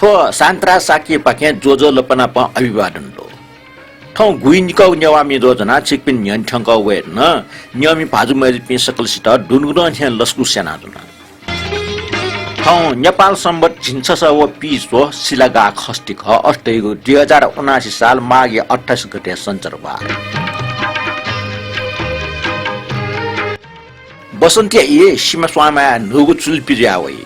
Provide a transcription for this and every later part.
थो सांत्रा साकी पाके जोजो लपना प अभिवादन लो थौ गुइनकौ न्यावामी रोजना छिकपिन न्यन्ठंकौ वे न न्यामी भाजु मेजपि सकलसित दुनुगुन छ्या लस्कु सेना दुना थौ नेपाल सम्बत झिन्छस व पिसो सिलागा खस्टिक अस्टेगु 2079 साल माघ 28 गते सञ्चरबार बसन्ती ए सीमा स्वामा नुगु चुलपिरिया वइ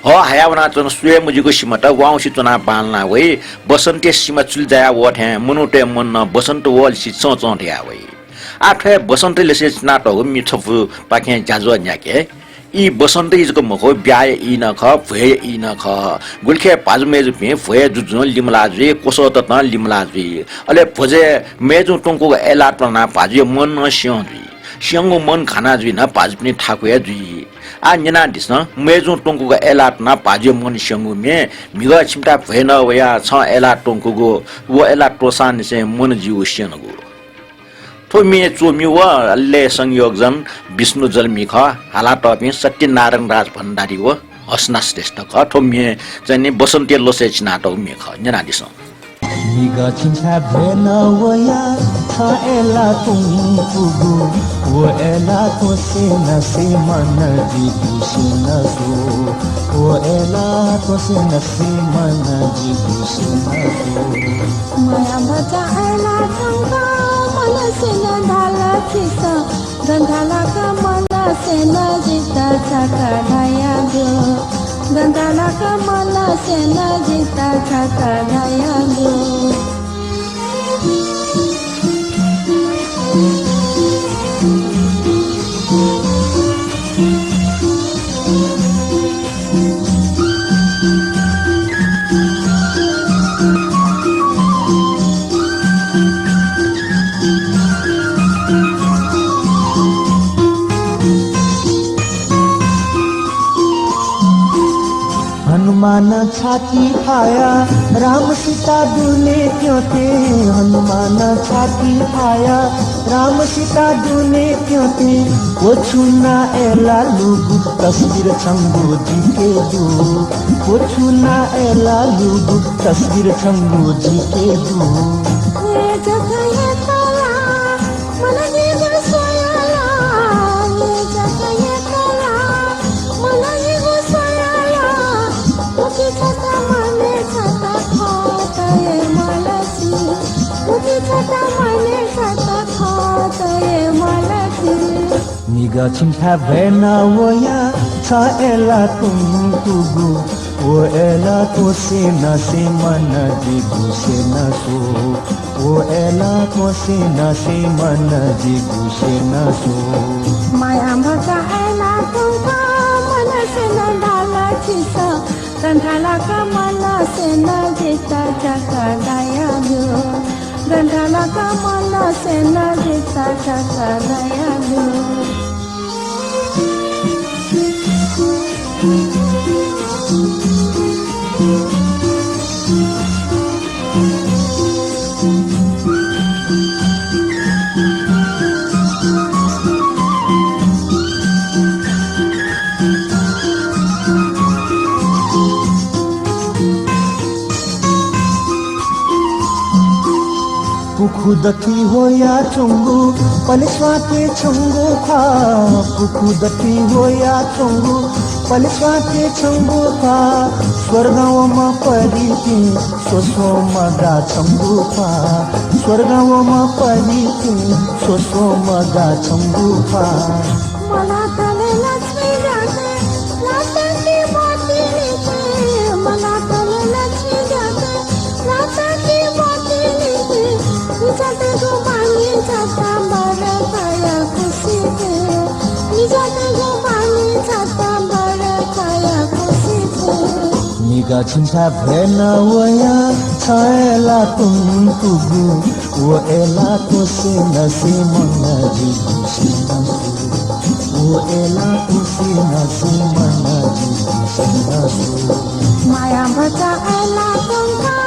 ह हायावना चन सुए मुजिको सीमा त वाउसी चना बालना वइ बसन्ती सीमा चुल जाया वठे मनुटे मन न बसन्त वल सि चचठ्या वइ आठे बसन्ती लेसे नाटो मिठफु पाखे जाजो न्याके ई बसन्ती जको मखो ब्याय ई न ख भए ई न ख गुलखे पाजमेजु पे भए जुजु लिमलाजु कोसो त न लिमलाजु अले भजे मेजु टंको एला टना पाजे मन न स्यंजु स्यंगु मन खाना जु न पाजपनि ठाकुया जु आ निना दिस मेजु टंको एला टना पाजे मन स्यंगु मे मिगा छिमटा भएन वया छ एला टंको वो एला टोसान से मन जीव स्यनगु थोमी चोमी व अल्ले संयोगजन विष्णु जलमी ख हाला टपि सत्यनारायण राज भण्डारी व हसना श्रेष्ठ ख थोमी चाहिँ बसन्ती लोसे नाटक मे ख जना दिस निगा छिन्छा भेन वया छ एला तुङपुगु वो एला कोसे नसे मन जी खुसिन सो वो एला कोसे नसे मन जी खुसिन सो माया बचा एला तंगा मन से न ढाला छिसा गंधाला का मन से न जिता छका ढाया गो गंधाला का मन से न जिता छका ढाया गो हनुमान छाती खाया राम सीता दुने क्यों थे हनुमान छाती खाया राम सीता दुने क्यों थे वो छुना एला लुगु तस्वीर छंगो जी के दो वो छुना एला लुगु तस्वीर छंगो जी के दो निगा छिन्था भएन वया छ एला तुङपुगु वो एला कोसे नसे मन जी घुसे नसो वो एला कोसे नसे मन जी घुसे नसो माया भचा एला तुङका मन से न ढाला छिसा गंधाला का मन से न जिता छका ढाया गो गंधाला का मन से न जिता छका ढाया गो पुखुदती हो या चुंगु पलिस्वा के चुंगु खा पुखुदती हो या चुंगु पलिस्वा के चुंगु खा स्वर्गवमा परिति सोसो मगा चुंगु खा स्वर्गवमा परिति सोसो मगा चुंगु खा मला तले लक्ष्मी जाते लाता की मोती नीचे मला तले लक्ष्मी जाते लाता की मोती नीचे निजाते गो मानी जाता बड़ा खाया खुशी के निजाते गो मानी जाता बड़ा खाया खुशी के निगा छिन्था भएन वया छ एला तुङपुगु वो एला कोसे नसे मन जी खुसी नसो वो एला कोसे नसे मन जी खुसी नसो माया भचा एला तुङका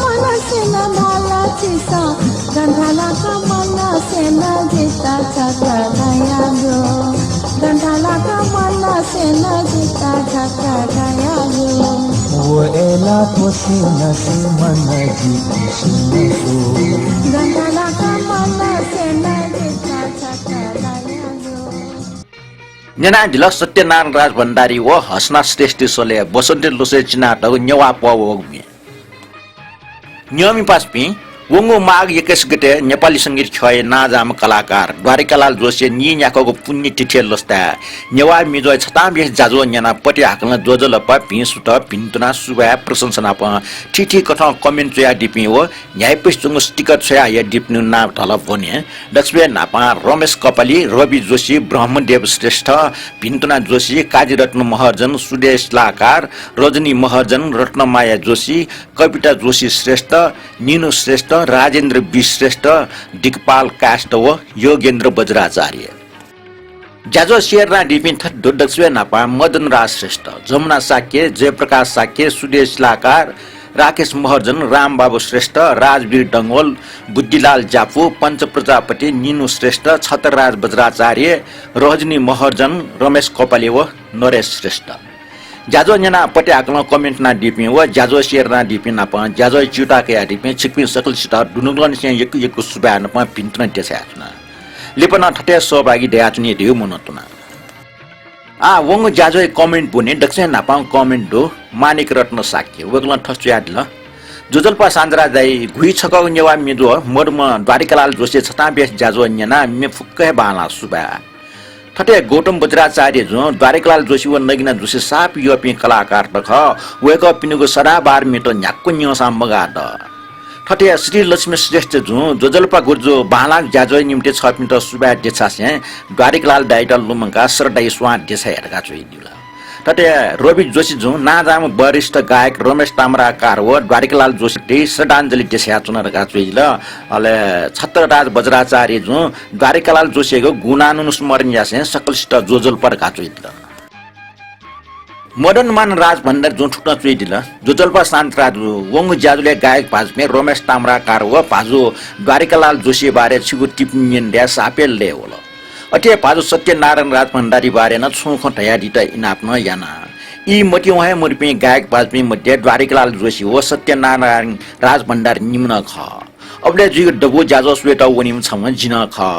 मन से न ढाला छिसा गंधाला का मन से न जिता छका ढाया गो गंधाला का मन से नजिका झका गयायो वो एला तो सीना से मन जीती सुनो गंगाला कमला से नजिका झका गयायो न्याना ढिल सत्यनारायण राज भण्डारी व हसना श्रेष्ठ सोले बसन्ते लोसे चिनाट न्यवा पवग्मी नियमी पासपी वंगो माघ 21 गते नेपाली संगीत छय नाजाम कलाकार द्वारिकालाल जोशी नि न्याको पुण्य तिथि लस्ता नेवा मिजो छता बेस जाजो न्याना पटि हाकन जोजल प पिसुत पिन्तुना सुबा प्रशंसना प ठिठी कथ कमेन्ट या डिपि हो न्याय पिसुङ स्टिकर छया या डिप्नु ना ढल भने दक्षबे नापा रमेश कपाली रवि जोशी ब्रह्मदेव श्रेष्ठ पिन्तुना जोशी काजीरत्न महर्जन सुदेश लाकार रजनी महर्जन रत्नमाया जोशी कविता जोशी श्रेष्ठ निनु श्रेष्ठ राजेन्द्र विश्रेष्ठ दिक्पाल काष्ट व योगेन्द्र बज्राचार्य जाजो शेरना डिपिन थट दक्षवे नापा मदन राज श्रेष्ठ जमुना साक्य जयप्रकाश साक्य सुदेश लाकार राकेश महर्जन रामबाबु श्रेष्ठ राजवीर डङ्गोल बुद्धिलाल जापु पञ्च प्रजापति निनु श्रेष्ठ छतरराज बज्राचार्य रजनी महर्जन रमेश कपाले व नरेश श्रेष्ठ जाजो न्याना पटे आकल कमेन्ट ना डिपि व जाजो शेयर ना डिपि ना प जाजो चुटा के डिपि छिकपि सकल सिटा दुनुगन से एक सुबा न प पिन्टन त्यसयातना लिपन ठटे सहभागी दयाचुनी दिउ मनतुना आ वंग जाजो कमेन्ट बुने दक्षिण नापा कमेन्ट दो मानिक रत्न साक्य वगल ठस्यादल जोजलपा सान्द्रा दाई घुइ छक नेवा मिदो मर्म द्वारिकालाल जोशी छता बेस जाजो न्याना मे फुक्कै बाला सुबा ठटे गौतम बज्राचार्य जो द्वारिकालाल जोशी व नगिना जोशी साप योपी कलाकार तख वेक पिनुगो सदा बार मिटो न्याक्को न्योसा मगाद ठटे श्री लक्ष्मी श्रेष्ठ जो जोजलपा गुर्जो बाला जाजो निम्ते 6 मिटर सुबा देछासे द्वारिकालाल डाइटल लुमका सरदाई स्वा देछा हेरका चोइदिला ठटे रवि जोशी जो नाजाम वरिष्ठ गायक रमेश ताम्राकार व द्वारिकालाल जोशी दे श्रद्धाञ्जलि देछा चुनरका चोइदिला अले छत्रराज बज्राचार्य जो द्वारिकालाल जोशीको गुणानुस्मरण यासे सकलष्ट जोजल पर काचोइदिला मदनमान राज भण्डार जो ठुक्न चोइदिला जोजलपा शान्तराज वंग ज्याजुले गायक भाजमे रमेश ताम्राकार व भाजु द्वारिकालाल जोशी बारे छिगु टिप्पणी द्या सापेलले होला अटे पाजु सत्यनारायण राज भण्डारी बारे न छुख ठयादिता इनाप्न याना यी मति उहाँ मुर्पी गायक भाजमे मध्ये द्वारिकालाल जोशी व सत्यनारायण राज भण्डार निम्न ख अबले जी डबो जाजो स्वेटा वनिम छम जिन ख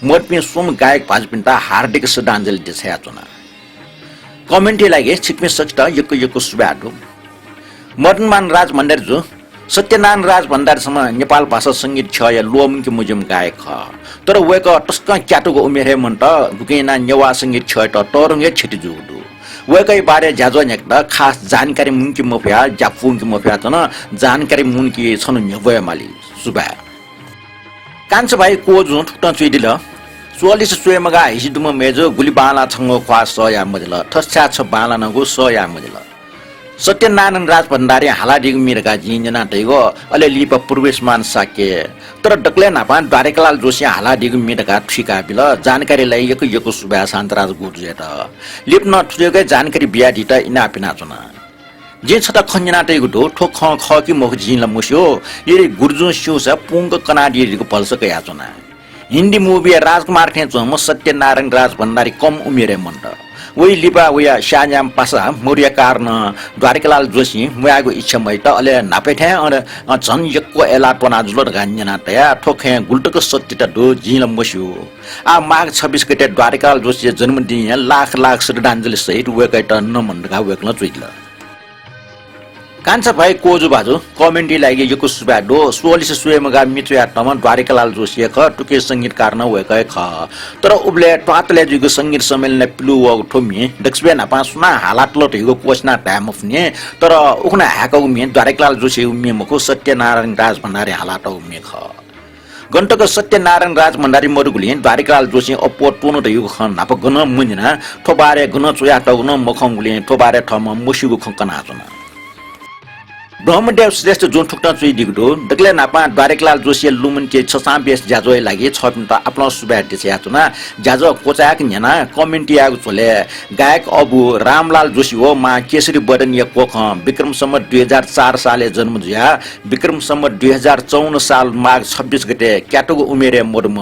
मुर्पी सोम गायक भाजपिन्ता हार्दिक श्रद्धाञ्जलि देछया चुना कमेन्टै लागे छिकमे सक्ता यको सुबाडो मदनमान राज भण्डार जो सत्यनारायण राज भण्डारसम्म नेपाल भाषा संगीत छ या लोमकी मुजिम गायक ख तर वेक टस्क क्याटुको उमेर मन त गुकेना नेवा संगीत छ त तरंगे छिटि जुडु वेकै बारे ज्याजो नेक्दा खास जानकारी मुनकी मफिया जाफुनकी मफिया तन जानकारी मुनकी छनु न्यवय माली सुबा कान्छ भाइ को जो ठुक्न चुइदिल 44 स्वयमगा हिसिदुम मेजो गुली बाला छंगो ख्वा स या मजल ठस्या छ बाला नगो स या मजल सत्यनारायण राज भण्डारी हालाडिग मिरका जिन्जना तैगो अले लिप पूर्वेशमान साके तर डक्ले नापा द्वारिकालाल जोशी हालाडिग मिरका ठिका बिल जानकारी लाई यको सुबा शान्तराज गुर्जेट लिप न ठुजेकै जानकारी बिया दिता इना पिना चुना जे छता खन्जना तैगो दो ठोक ख कि मुख जिन मुस्यो ये गुर्जु स्युसा पुंग कनाडीको पल्सक या चुना हिन्दी मुभी राजकुमार थे म सत्यनारायण राज भण्डारी कम उमेरे मन्ट वही लिपा वया शान्याम पासा मौर्य कारण द्वारिकालाल जोशी मुयागो इच्छा मैत अले नापेठे अ झन यक्को एला पना जुलर गान्यना तया ठोखे गुल्टको सत्यता दो जिल मस्यो आ माघ 26 गते द्वारिकालाल जोशी जन्मदिन लाख श्रद्धाञ्जलि सहित वेकैट नमन्डका वेक्न चुइल कान्छ भाइ कोजु बाजु कमेन्टी लागि यको सुबा दो 44 स्वयमगा मित्रया तम द्वारिकालाल जोशी ख टुके संगीतकार न वेकै ख तर उबले ट्वातले जुगो संगीत सम्मेलन प्लु व ठोमी दक्षबे न पासना हालात ल ठिगो कोसना टाइम अफ ने तर उखना हाको मे द्वारिकालाल जोशी मे मको सत्यनारायण राज भण्डारी हालात मे ख गन्तक सत्यनारायण राज भण्डारी मरुगुले द्वारिकालाल जोशी अपो टोनो दयुगो ख नाप गन मुनिना ठोबारे गन चोया टगन मखंगुले ठोबारे ठम मुसिगो खंकना चना ब्रह्मदेव श्रेष्ठ जोन ठुक्टा चुई दिगडो दगले नापा द्वारेकलाल जोशी लुमन के छसाम बेस जाजोय लागि छ त आफ्नो सुब्याटे छ यातुना जाजो कोचाक न्याना कमेन्टी आगु चले गायक अबु रामलाल जोशी हो मा केसरी बदनीय कोख विक्रम सम्वत 2004 साले जन्म जुया विक्रम सम्वत 2054 साल माघ 26 गते क्याटोको उमेरे मोडम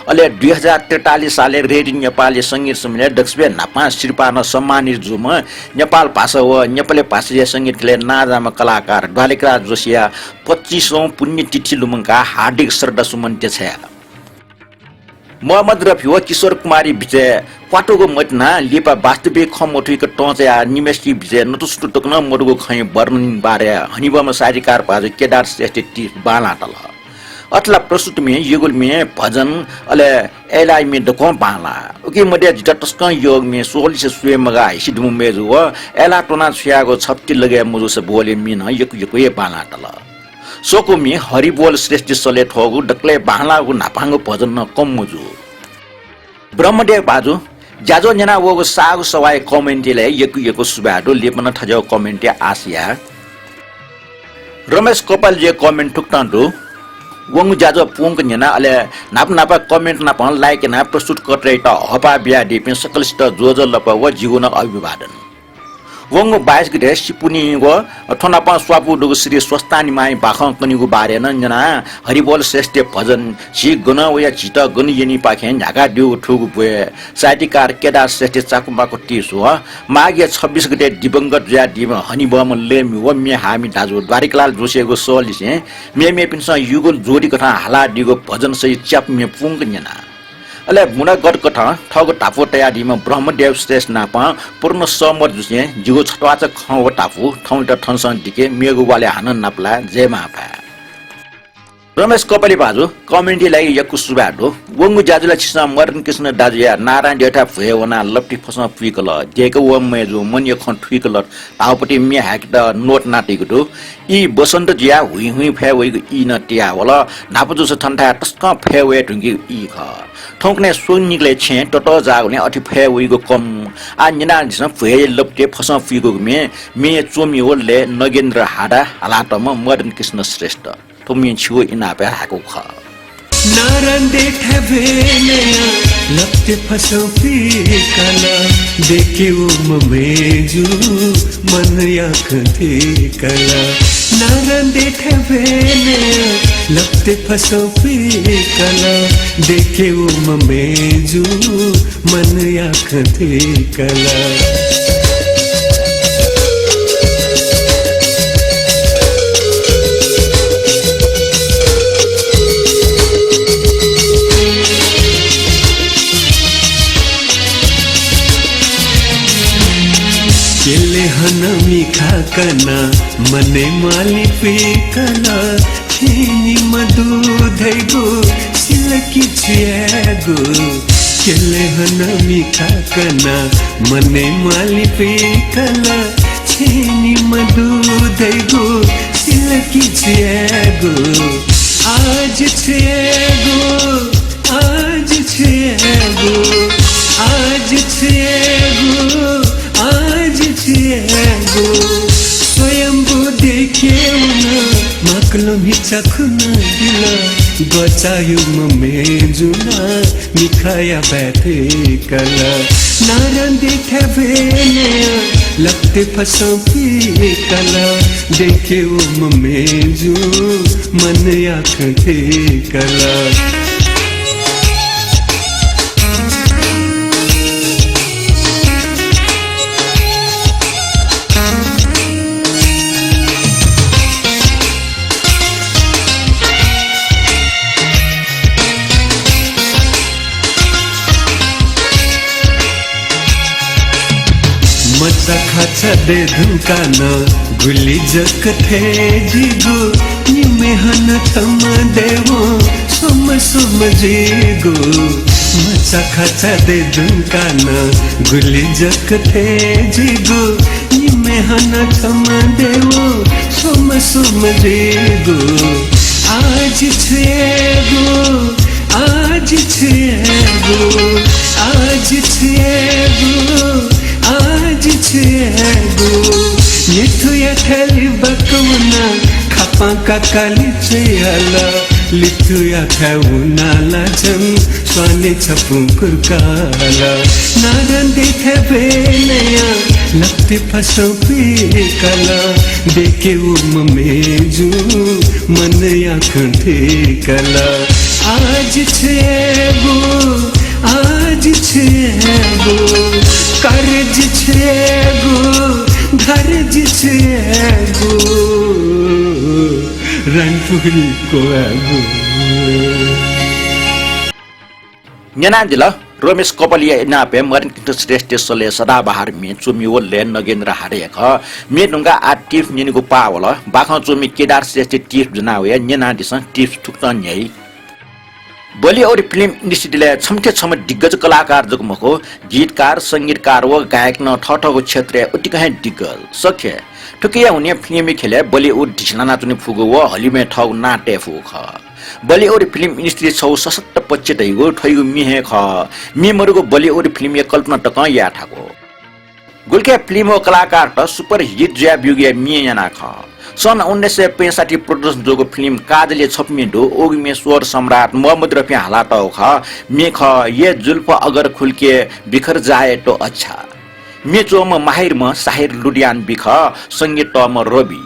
अले 2043 साले रेडियो नेपाली संगीत सम्मेलन दक्षबे नापा श्रीपा न सम्मानित जुम नेपाल भाषा व नेपाली भाषीय संगीतले नाजामा कलाकार द्वारेकलाल जोशिया 25औं पुण्यतिथि लुमङका हार्दिक श्रद्धा सुमन छ मोहम्मद रफी व किशोर कुमारी विजय क्वाटोको मटना लिपा वास्तविक खमोठीको टोचया निमेशकी विजय नतुष्ट टोक्न मोडको खै वर्णन बारे हनिबम सारिकार पाज केदार श्रेष्ठ टी बालाटल अतला प्रस्तुत में युगल में भजन अले एलाई में दको बाला ओके मध्य जटस्क योग में सोली से सुए मगा सिदमु मेजु व एला टोना छयागो छप्ती लगे मुजु से बोले मिन यक यक ये बालाटल सोको में हरिबोल श्रेष्ठ सले ठगु डक्ले बालागु नापांगो भजन न कम मुजु ब्रह्मदेव बाजु जाजो जना वगो सागु सवाय कमेन्टीले यक यक सुबाडो लेपन ठजो कमेन्टी आसिया रमेश कोपाल जे कमेन्ट ठुक्तान्दो वंगु जाजो पुंग न्याना अले नाप नापा कमेन्ट नाप लाइक ना प्रस्तुत कट्रै त हपा बिया दिपिन सकलष्ट जोजो लप व जीवन अभिवादन वंगु 22 गते सिपुनी व ठनापा स्वापु दुगु श्री स्वस्तानी माई बाखं कनिगु बारे न जना हरिबोल श्रेष्ठ भजन छि गुण वया छिट गुण यनि पाखे झागा दिउ ठुगु पुए साहित्यकार केदार श्रेष्ठ चाकुमाको टिसो माघे 26 गते दिवंगत ज्या दिम हनिबम लेम व मे हामी दाजु द्वारिकलाल जोशीको सोलिसे मे पिनस युगल जोडी कथा हाला दिगो भजन सही च्याप मे पुंग न्याना अले मुना गड कथा ठगो टापो तयारीमा ब्रह्मदेव श्रेष्ठ नापा पूर्ण समर जुसे जिगो छटवाच खव टापु ठौट ठनसन दिके मेगु वाले हानन नापला जय माफा रमेश कपाली बाजु कमेन्टी लागि यकु सुबाडो वंगु जाजुला छिसा मदन कृष्ण दाजुया नारायण डेटा भएवना लप्टी फसमा पुइकल जेको व मेजु मन्य खन ठुइकल तापटी मे हाक द नोट नाटिको दु ई बसन्त जिया हुइ हुइ फे वइ ई न टिया वला नापजु स ठन्ठा टस्क फे वे टुंगी ई ख ठोकने सोनिगले छे टटो जागने अठि फे वइगो कम आ निना जिस फे लप्टे फसमा पुइगो मे चोमी वले नगेन्द्र हाडा हालाटम मदन कृष्ण श्रेष्ठ तुमी छियो इनापे हाको ख नारायण देखे भेनया लपटे फसो कला देखे वो ममेजु मन याख थे कला नारायण देखे भेनया लपटे फसो कला देखे वो ममेजु मन याख थे कला केले हनमी खाकना मने माली पे कला थीनी मधु धैगो सिलकी छियागो केले हनमी खाकना मने माली पे कला थीनी मधु धैगो सिलकी छियागो आज छियागो आज छियागो आज छियागो आज छियागो स्वयंभू देखे उना माकलो मिचा खुना दिला गचायु ममे जुना मिखाया बैठे कला नारायण देखे भेनया लगते फसों पे कला देखे वो ममे जू मन आँख थे कला मचा खाचा दे धुकाना गुली जक थे जीगो निमे हन थम देवो सुम सुम जीगो मचा खाचा दे धुकाना गुली जक थे जीगो निमे हन थम देवो सुम सुम जीगो आज छेगो आज छेगो आज छेगो आज छेगो निथुया थली बकवना पाका काली चयाला लिथुया थाउनाला जम स्वाने छपुं कुरकाला नारंदी थे बेनया लगते फसों पे कला देखे उम मेजू मन आँखों कला आज छेबो कर्ज छेबो धर्ज छेबो रनपुरी को आगो न्याना दिल रमेश कपलिया नापे मरिन श्रेष्ठ सले सदाबहार मे चुमी ओले नगेन्द्र हारेख मे ढुङ्गा आ टिफ निको पावल बाख चुमी केदार श्रेष्ठ टिफ जनावे न्याना दिस टिफ थुक्न न्याई बलिउड फिल्म इन्डस्ट्रीले छमथे छम दिग्गज कलाकार जगमको गीतकार संगीतकार व गायक न ठठको क्षेत्र उतिकै दिग्गज सखे ठुकिया हुने फिल्म खेले बलिउड ढिसना चुने फुगो व हलिमे ठौ नाटे फुख बलिउड फिल्म इन्डस्ट्री छौ सशक्त पक्ष दैगो ठैगु मिहे ख मिमरुको बलिउड फिल्म कल्पना टक या ठाको गुल्के फिल्म कलाकार त सुपर हिट ज्या ब्युगे मियाना ख सन् 1965 प्रोडक्सन जोगो फिल्म काजले छपमिडो ओगमे स्वर सम्राट मोहम्मद रफी हालात ख मेख ये जुल्फ अगर खुलके बिखर जाए तो अच्छा मे चोम माहिर म साहिर लुडियान बिख संगीत म रवि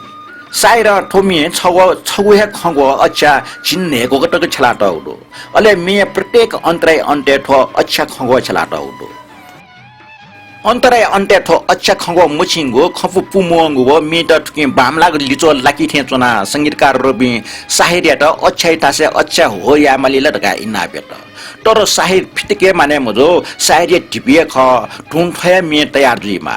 साइर ठोमिए छगुहे खगो अच्छा चिन्ने गोगटक छलाट उडो अले मे प्रत्येक अन्तराय अन्त्य ठो अच्छा खगो छलाट उडो अन्तराय अन्त्य ठो अच्छा खगो मुछिंगो खफु पुमोंगो व मेट ठुके बामलाग लिचो लाकी थे चोना संगीतकार रवि साहिर त अच्छै तासे अच्छा हो या मलिला ढका इना बेट तर साहिर फिटके माने मजो साहिर टिपिए ख ठुङ फया मे तयार जुइमा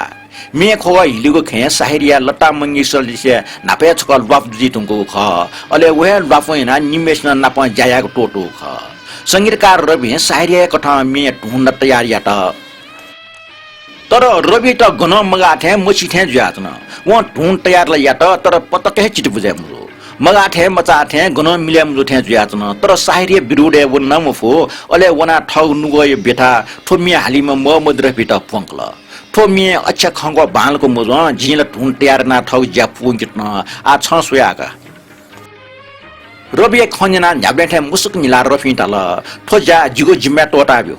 मे खो हिलिगो खे साहिरिया लता मंगेशकर लिसे नापे छकल वाप जितुङको ख अले वहे वापैना निमेश न नाप जायाको टोटो ख संगीतकार रवि साहिरिया कथा मे ढुण्ड तयार या त तर रवि त गन मगा थे मछि थे ज्यातन व ढुण्ड तयार ल या त तर पतके चिट बुझे मुरो मगा थे मचा थे गन मिले मुरो थे ज्यातन तर साहिरिया बिरुडे व नमफो अले वना ठग नुगय बेथा ठोमी हालिम मोहम्मद रफी त पंकल ठोमी अच्छा खंगो बालको मजो जिल ढुण्ड तयार ना ठग ज्या पुंगिट्न आ छ सोयाका रवि खन्जना झ्याबेठे मुसुक निला रफी तल ठोजा जिगो जिम्मा टोटाब्यो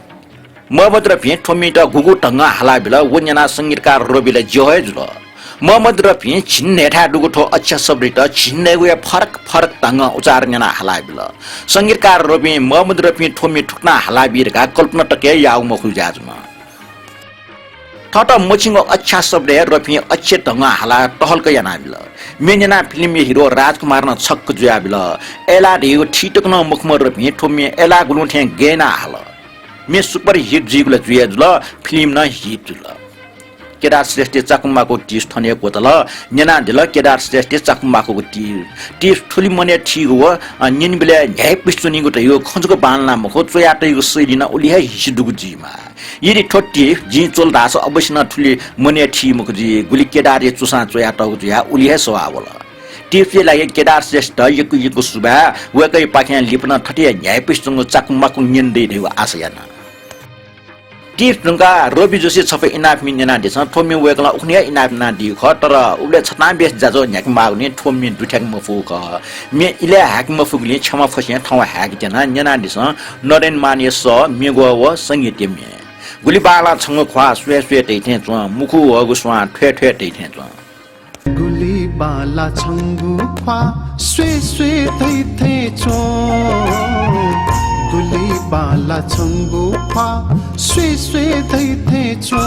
मोहम्मद रफी ठोमी त गुगु टंगा हाला बिल वन्जना संगीतकार रविले जोहे जुल मोहम्मद रफी छिन्ने ठा डुगु ठो अच्छा शब्द त छिन्ने वे फरक तंग उच्चारण हाला बिल संगीतकार रवि मोहम्मद रफी ठोमी ठुक्ना हाला बिरका कल्पना टके याउ मखु जाजमा ठट मोचिंगो अच्छा शब्द रफी अच्छे टंग हाला टहल क याना बिल मेजना फिल्म हिरो राजकुमार न छक्क जुया बिल एला ढियो ठिटकन मुखम रफी ठोमी एला गुलु थे गेना हाला मे सुपर हिट जिगुल जुया जुल फिल्म न हिट जुल केदार श्रेष्ठ चाकुम्बाको टिस थने कोतल नेना दिल केदार श्रेष्ठ चाकुम्बाको टिस ठुली मने ठीक हो निन बिले न्याय पिस्तुनीको त यो खंजको बालना मखो चोयाटैको सैलिन उलिहा हिसिदुगु जिमा यदि ठोटी जि चोल दास अवश्य न ठुली मने ठी मुख जी गुली केदार चुसा चोयाटको जिया उलिहा सवावल टिफले लागि केदार श्रेष्ठ यको सुबा वकै पाख्या लिप्न ठटिया न्याय पिस्तुङको चाकुम्बाको निन्दै देउ आशयाना टिफ ढुङ्गा रवि जोशी छपे इनाफ मिन्जना दिस ठोमी वेकला उखने इनाफ ना दि ख तर उले छता बेस जाजो न्याक माउने ठोमी दुठ्याक मफु क मे इले हाक मफुगले क्षमा फसे ठाउँ हाक जना न्याना दिस नरेन माने स मेगो व संगीत मे गुलीबाला छंग ख्वा स्वे स्वे दैथे ज मुखु हगु स्वा ठे ठे दैथे ज गुलीबाला छंगु ख्वा स्वे स्वे दैथे ज गुलीबाला छंगु ख्वा स्वे स्वे दैथे ज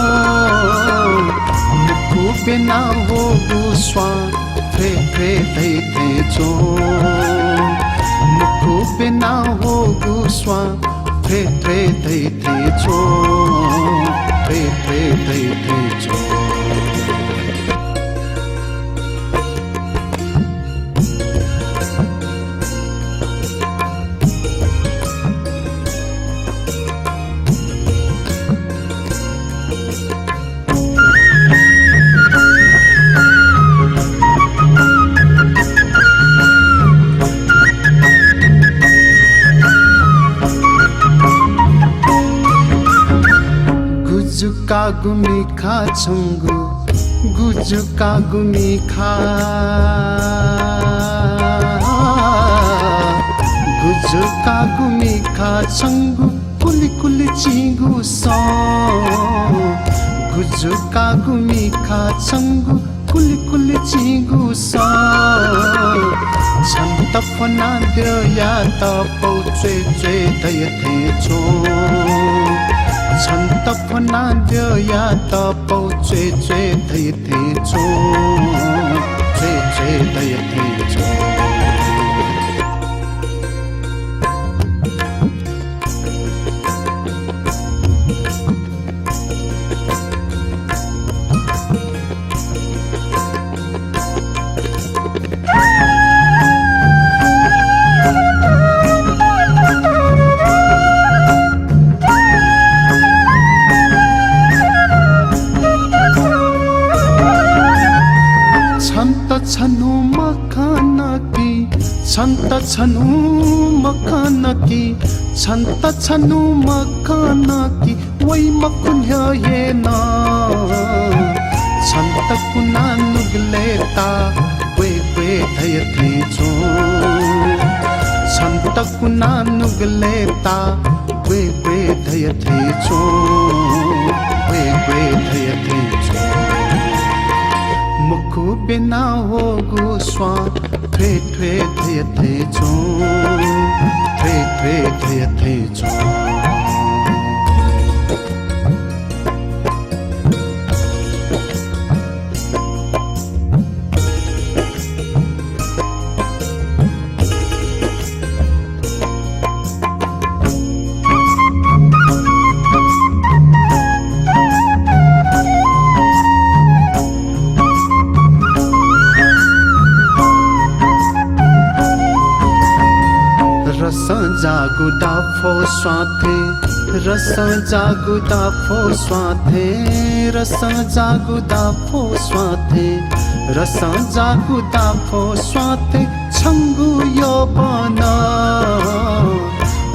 मुखु बिना हो गुस्वा ठे ठे दैथे ज मुखु बिना हो गुस्वा ठे ठे दैथे ज ठे ठे दैथे ज गुमिखा छंगु गुजुका गुमिखा गुजुका गुमिखा छङ्गु कुली कुली चिगु स गुजुका गुमिखा छङ्गु कुली कुली चिगु स छन्त फना दया त पौचे चे दय थे छो छन्त फना दया त पौचे चे दय थे छो चे चे दय थे छो छनु मखानकी छन्त छनु मखानकी छन्त छनु मखानकी वै मकुन्य येन छन्त कुना नुगले ता वे वे धय थे छो छन्त कुना नुगले ता वे वे धय थे छो वे वे धय थे छो मुखु बिना होगु स्वा थे थे थे थे छो थे थे थे थे छो जागुदा फो स्वाथे रस जागुदा फो स्वाथे रस जागुदा फो स्वाथे रस जागुदा फो स्वाथे छंगु यौवन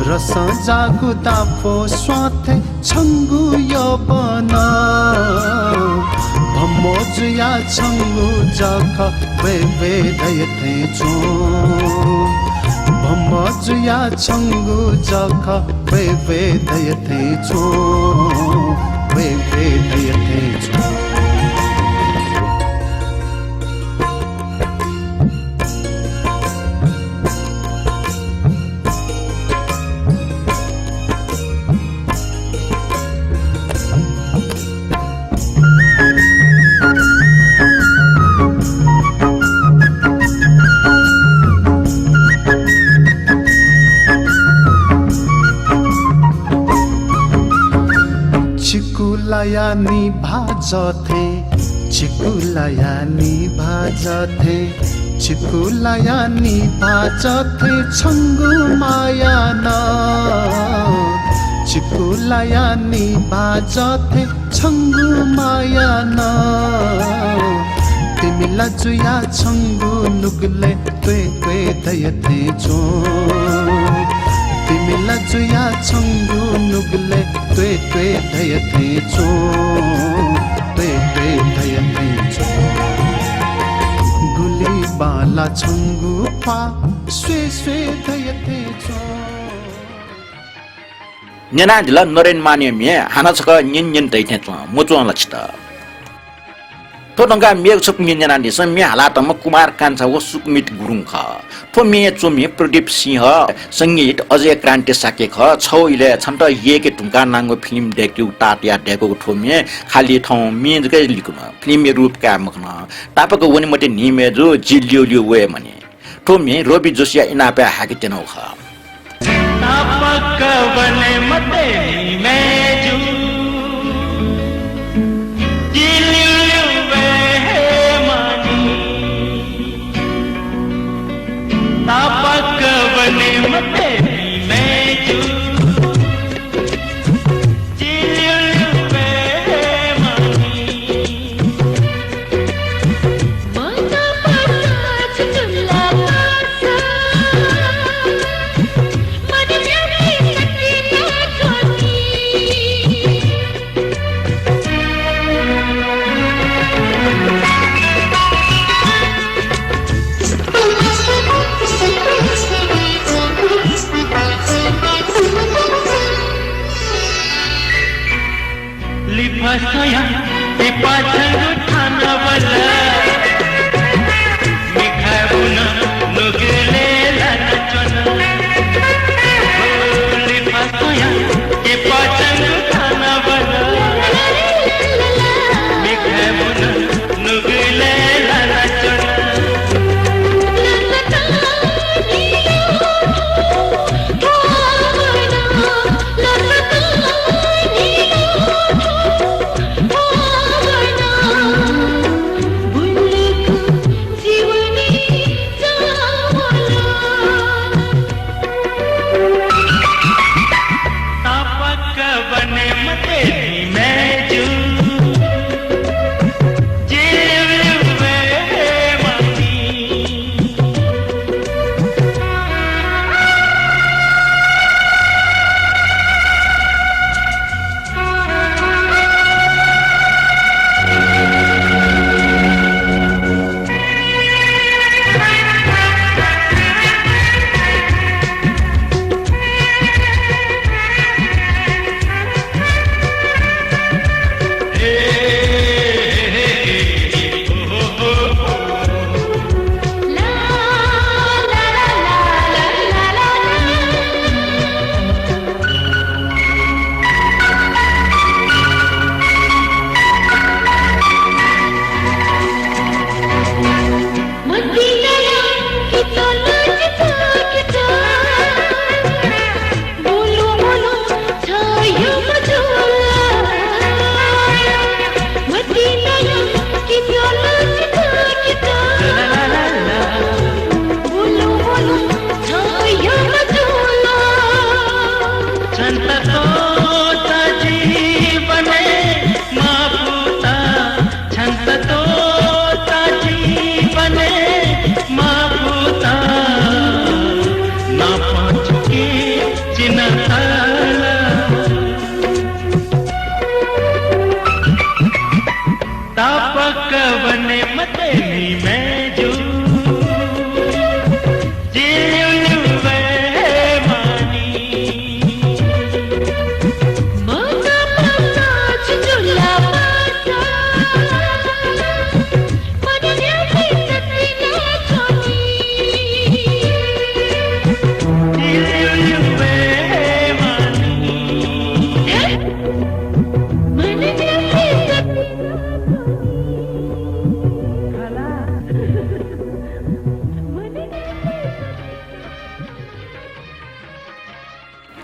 रस जागुदा फो स्वाथे छंगु यौवन भमोजुया छंगु जख वे वे दय थे छो भमजुया छंगु जख वे वे दय थे छो वे वे दय थे छो चिकुलायानी भाजथे चिकुलायानी भाजथे चिकुलायानी भाजथे छंगु मायान चिकुलायानी भाजथे छंगु मायान तिमिला जुया छंगु नुगले त्वे त्वे दय थे छो तिमिला जुया छंगु नुगले त्वे त्वे दय थे छो त्वे त्वे दय थे छो गुली बाला छंगु पा स्वे स्वे दय थे छो नेना दिला नरेन माने मे हाना छक निन निन दै थे छ मुचोन लक्षित तो नंगा मेग छप मिन्जना दिस मे हाला तम कुमार कान्छा व सुकमित गुरुङ ख थो मे चोमी प्रदीप सिंह संगीत अजय क्रान्ति साके ख छौ इले छन्त येके ढुंगा नांगो फिल्म देखिउ तात्या देखो थो मे खाली थौ मेजकै लिकुन फिल्म रूप का मखन तापको वनि मते निमे जो जिलियो लियो वे मने थो मे रवि जोशिया इनापे हाके तेनौ ख तापक वने मते निमे जो जिलियो वे मनी तापक वने मते निमे जो जिलियो वे मनी माता पाच चुल्ला पासा मन में सती ना छोटी पाछंग ठाणवलं मी खाऊन नुगले लनचन बोली पातोया ते पाछंग ठाणवलं मी खाऊन नुगले लनचन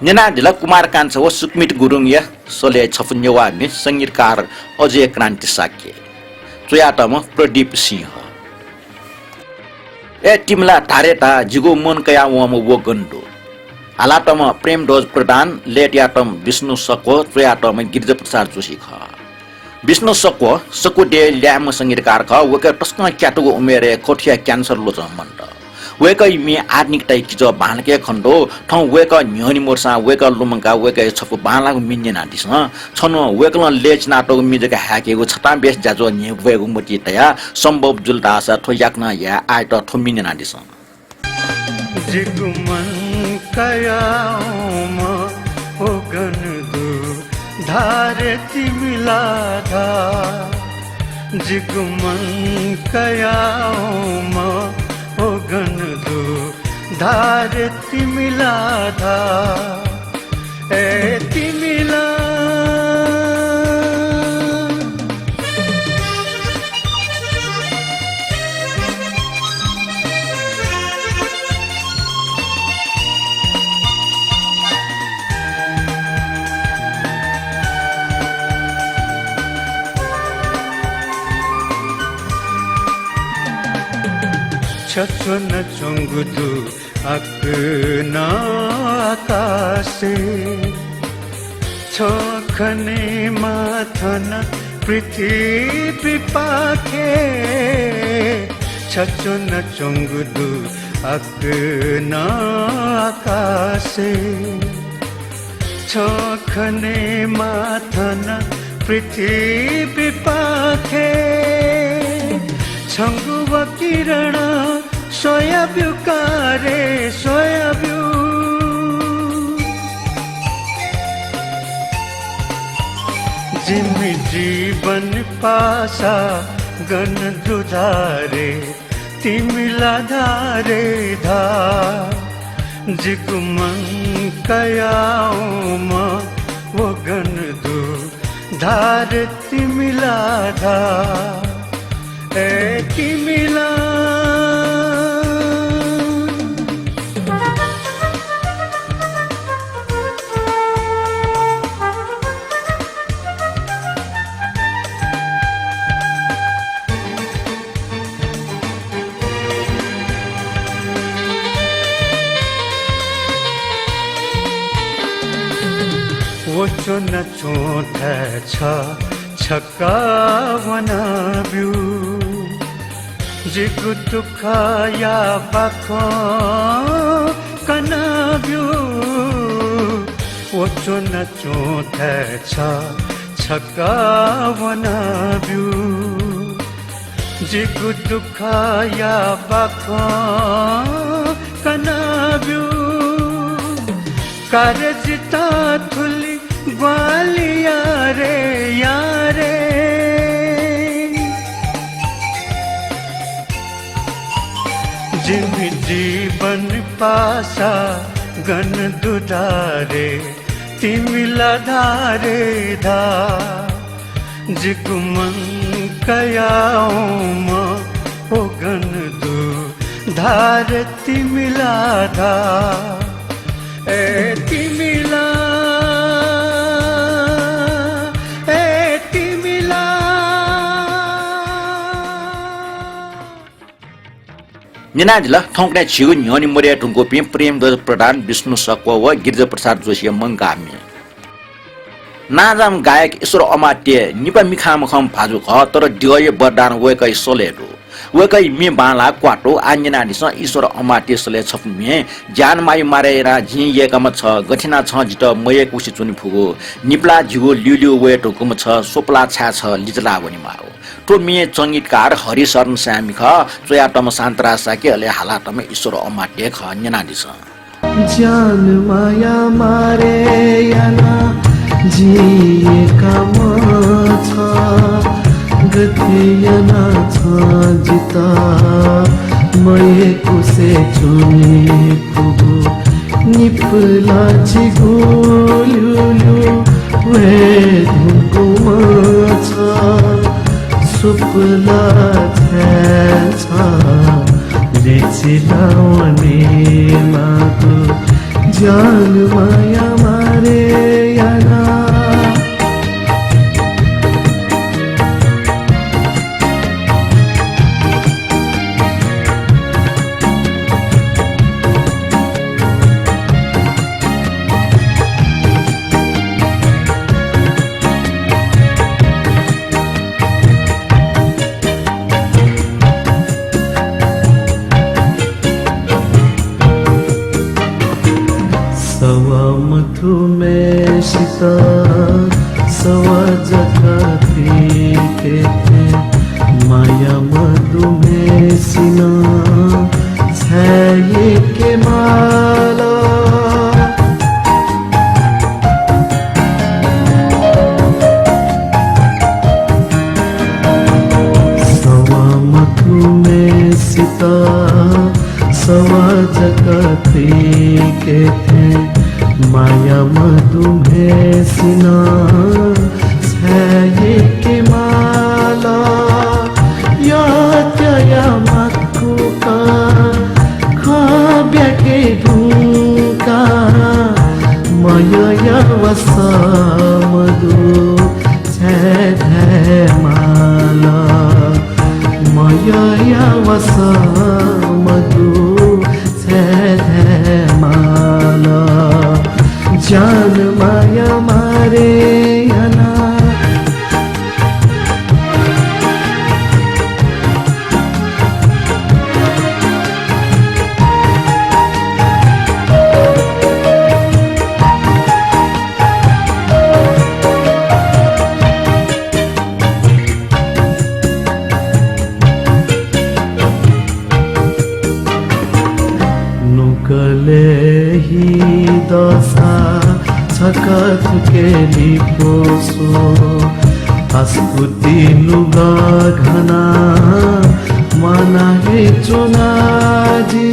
निनादिला कुमार कान्छा व सुकमित गुरुङ या सोले छपुन्यवा ने संगीतकार अजय क्रान्ति साक्य चोयाटम प्रदीप सिंह ए टिमला थारेटा जिगो मन कया वम वो गण्डो हालाटम प्रेम ध्वज प्रधान लेटयाटम विष्णु सकव चोयाटम गिरिजा प्रसाद जोशी ख विष्णु सकव सकुडे ल्याम संगीतकार ख वक टस्क क्याटुगो उमेरे कोठिया क्यान्सर लोज मन्ट वेक मी आर्निक टाइ किज बानके खण्डो ठौ वेक न्योनी मोर्सा वेक लुमंका वेक छपु बानलाको मिन्ने नादिस छनो वेकल लेच नाटो मिजका हाकेको छता बेस जाजो नि वेगु मति तया सम्भव जुलदासा थोयाक्न या आइट थोमिने नादिस जिगुमन कयाम ओगन दु धारे तिमिलाधा जिगुमन कयाम ओगन दु धारे तिमिलाधा ए तिमिला छचन चंगुदु अकना आकाशे छखने माथन पृथ्वी पाखे छचन चंगुदु अकना आकाशे छखने माथन पृथ्वी पाखे छंगुव किरण सोयाब्यू कारे सोयाब्यू जिमि जीवन पासा गन दुधारे तिमीला धारे धा जिगुमन कयाओम वो गन दु धार तिमीला धा ए तिमीला वो चुन चोट छक्कावन ब्यू जिगु दुखाया बाखो कनाब्यू वो चुन चोट छक्कावन ब्यू जिगु दुखाया बाखो कनाब्यू कारजिता थुली ग्वालिया रे यारे जिम जीवन पासा गन दुधारे तिमिला धारे धा जिगुमन कयाओम ओ गन दु धार तिमिला धा ए तिमिला निनाजिला थोंकने छिगु न्योनी मोरिया टुंगो पिम प्रेम द प्रधान विष्णु सकव व गिरिजा प्रसाद जोशी मंगामी नाजाम गायक ईश्वर अमात्य निपा मिखाम खम फाजु ख तर दिगय बरदान वेकै सोलेरु वेकै मि बाला क्वाटो आन्जना दिस ईश्वर अमात्य सले छफमे जान मायु मारेरा झि येकम छ गठिना छ जित मये कुसी चुनि फुगो निप्ला जिगो ल्युल्यु वे टोकुम छ सोपला छा छ लिजला वनि मारो तो मिए संगीतकार हरिशरण श्यामी ख चोयाटम शान्तरा साके अले हालाटम ईश्वर अमात्य ख न्यना दिस जान माया मारे याना जिए काम छ गति याना छ जिता मये कुसे चुनी फुगु निपला जिगु ल्युल्यु वे धुकुम छ सुपला छा लेचिलावने मागु जान माया मारे याना में सीता सवा जगती के माया मधु में सिना छाये के माला सवा मधु में सीता सवा जगती के माया मधुमेह सिना छाये के माला या त्या मक्कू का खाब्या के ढूंका माया या वसा मधु छे माला माया या वसा मधु छे माला जान माया मारे याना नुकले ही दशा छकत के लिपोसो आस्पुती नुगा घना माना हे चोनाजी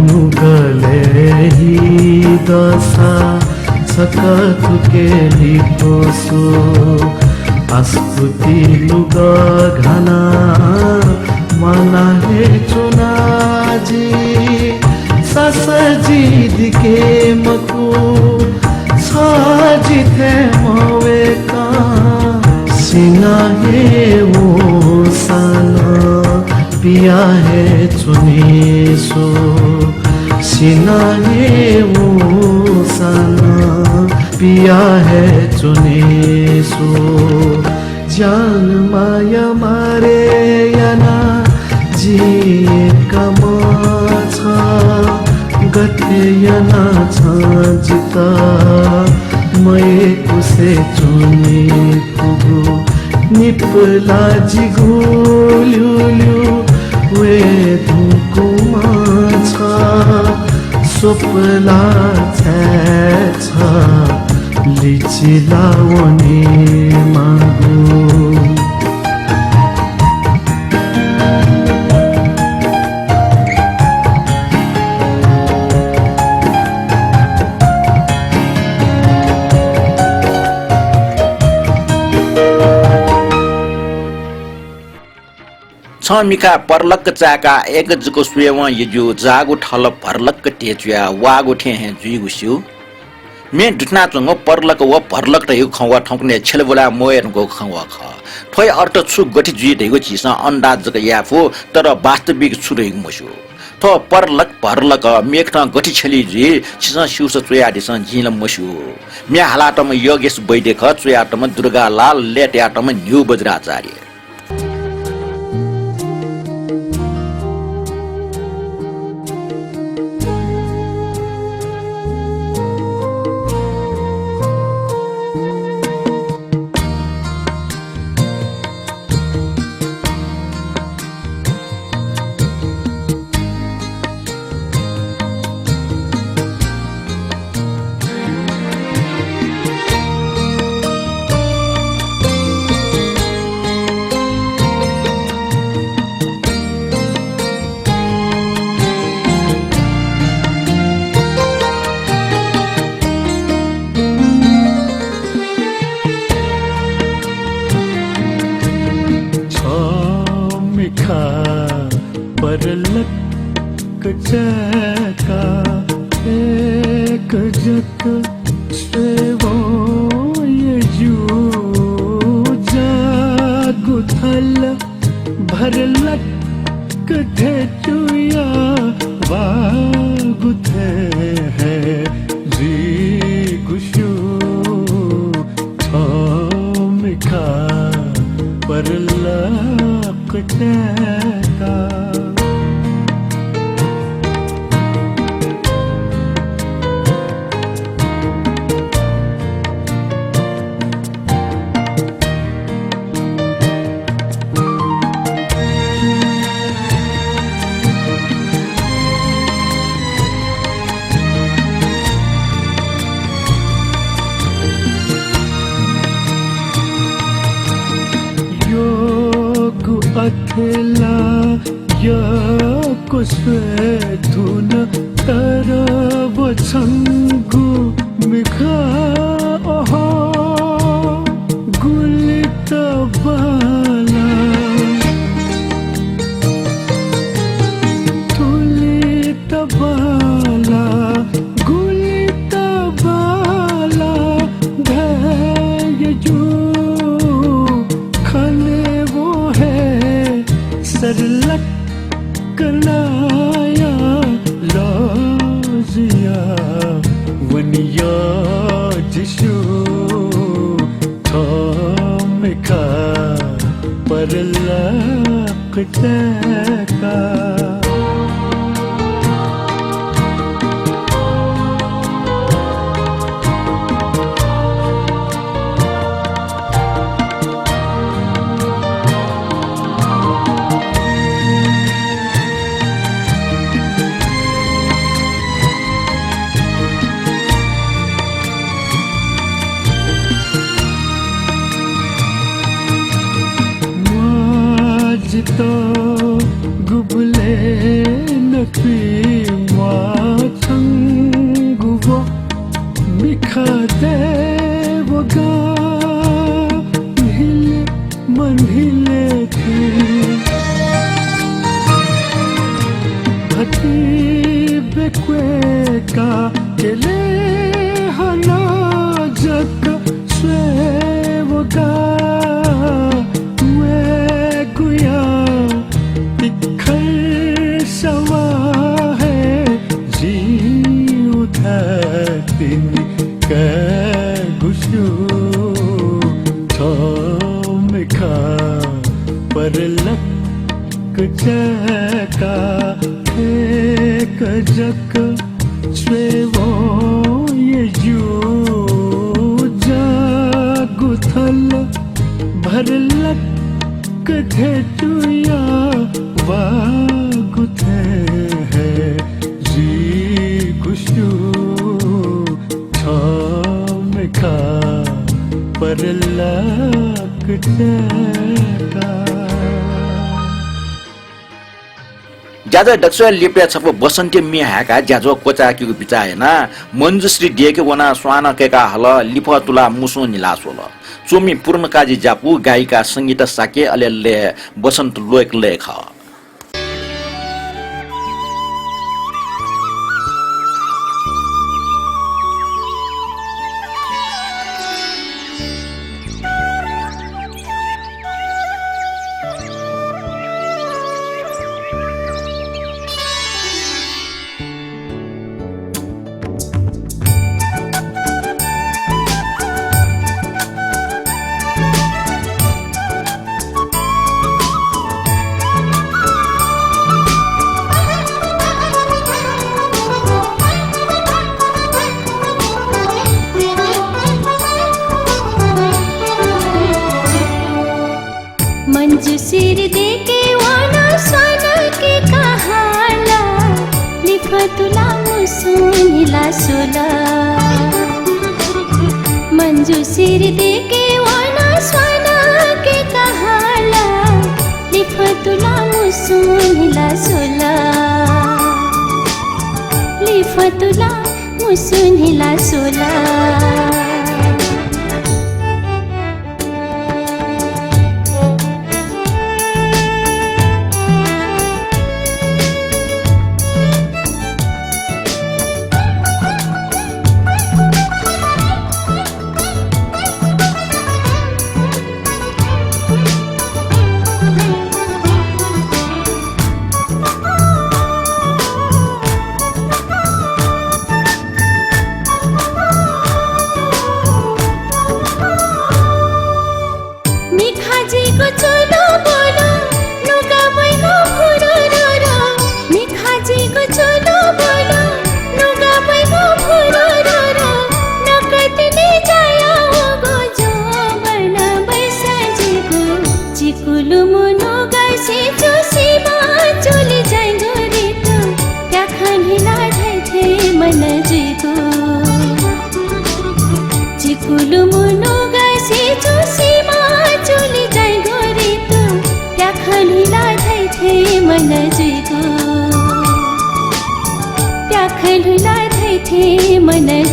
नुगले ही दशा सकथुके लिपोसो आस्पुती नुगा घना माना हे चुनाजी ससजी दिके मकु साजी थे मवे का सिना हे वो साना पिया है चुनी सो सिना हे वो साना पिया है चुनी सो जान माया मारे याना जी कमा गते याना जिता मैं उसे चुनी पुगु निपला जिगुल्यु वे धुकुमा सोपला छा लिचिला वनी मागु छमिका परलक चाका एक जुको सुयव यजु जागु ठल भरलक टेचुया वागु ठे हे जुइगुस्यु मे दुटना चंगो परलक व भरलक त यो खवा ठौकने छेलबुला मोयरको खवा ख थोय अर्थ छु गठि जुइ दैगो चिसा अन्दाज जक याफो तर वास्तविक छु रै मसु थो परलक भरलक मेख ठ गठि छेली जुइ चिसा शिउस चोयादिस जिल मसु मे हालाटम योगेश वैदेख चोयाटम दुर्गा लाल लेट्याटम न्यू बज्राचार्य परलक चाका एक जक सेवो यजु जागु थल भरलक ढेचुया वागु थे है जी गुशु छमिखा परलक चाका अकेला या कुस्वे धुन तरब छंगु मिखा ओहो गुलित बाला तुलित बाला गुलित बाला धैर्य सरलक कलाया लाजिया वनिया जिशु थामिका परलक तका देवगा हिले मन हिले थे भटी बेक्वेका केले हना जक स्वेवगा वे गुया तिखर सवा है जी उधर गुशु थोमिखा पर लक जका एक जक स्वेवो ये यू जागुथल भर लक धेटुया वागुथे है जी गुशु थोमिखा पर लक जका ज्यादा डक्सुया लिप्या छप बसन्ते मि हाका ज्याजो कोचा किगु बिचाएना मंजुश्री दिएके वना स्वान केका हल लिफ तुला मुसो निलासोल चोमी पूर्ण काजी जापु गायिका संगीता साके अलेले बसन्त लोक लेख मंजू सिर दे के वाना स्वाना के कहाला लिख तुला मुसुनिला सोला मंजू सिर दे के वाना स्वाना के कहाला लिख तुला मुसुनिला सोला लिख तुला मुसुनिला सोला मन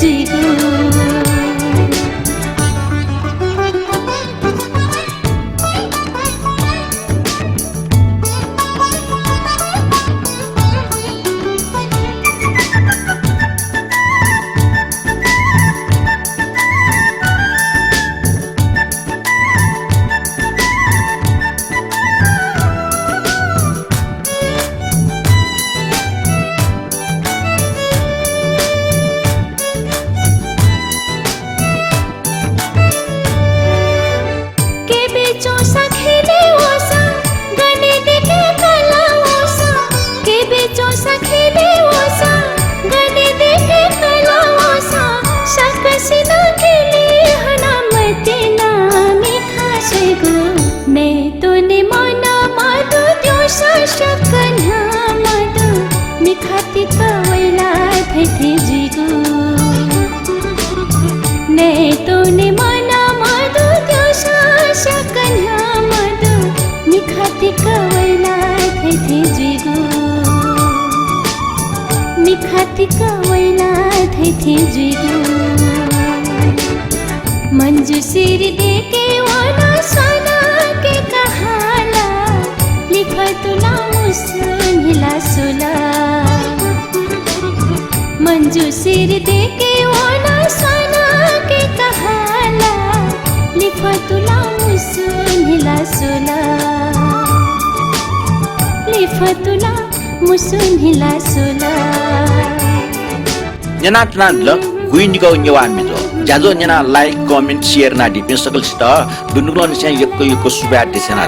जिगु निखाती कवैला थे जिगु मंजू सिर दे के वाना साना के कहाला लिख तुला मुसुनिला सुला मंजू सिर दे के वाना साना के कहाला लिख तुला मुसुनिला सुला लिख तुला मुसुनिला सुला न्याना तना ल गुइनिको न्यवा मिजो जाजो न्याना लाइक कमेन्ट शेयर ना दिपिन सकल सित दुनुलो निसे यक्को सुबा दिसेना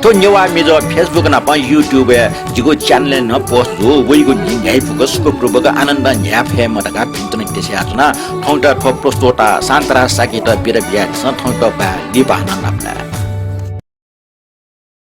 तो न्यवा मिजो फेसबुक ना प युट्युब जिगो च्यानल न पोस्ट जो वइगो निङाइ फोकस को प्रबग आनन्द न्या फे मटका पिन्तने देसे आछना ठौटा ठो प्रस्तोता शान्तरा साकित बिर बिया स ठौटा बा लिबाना नाप्ला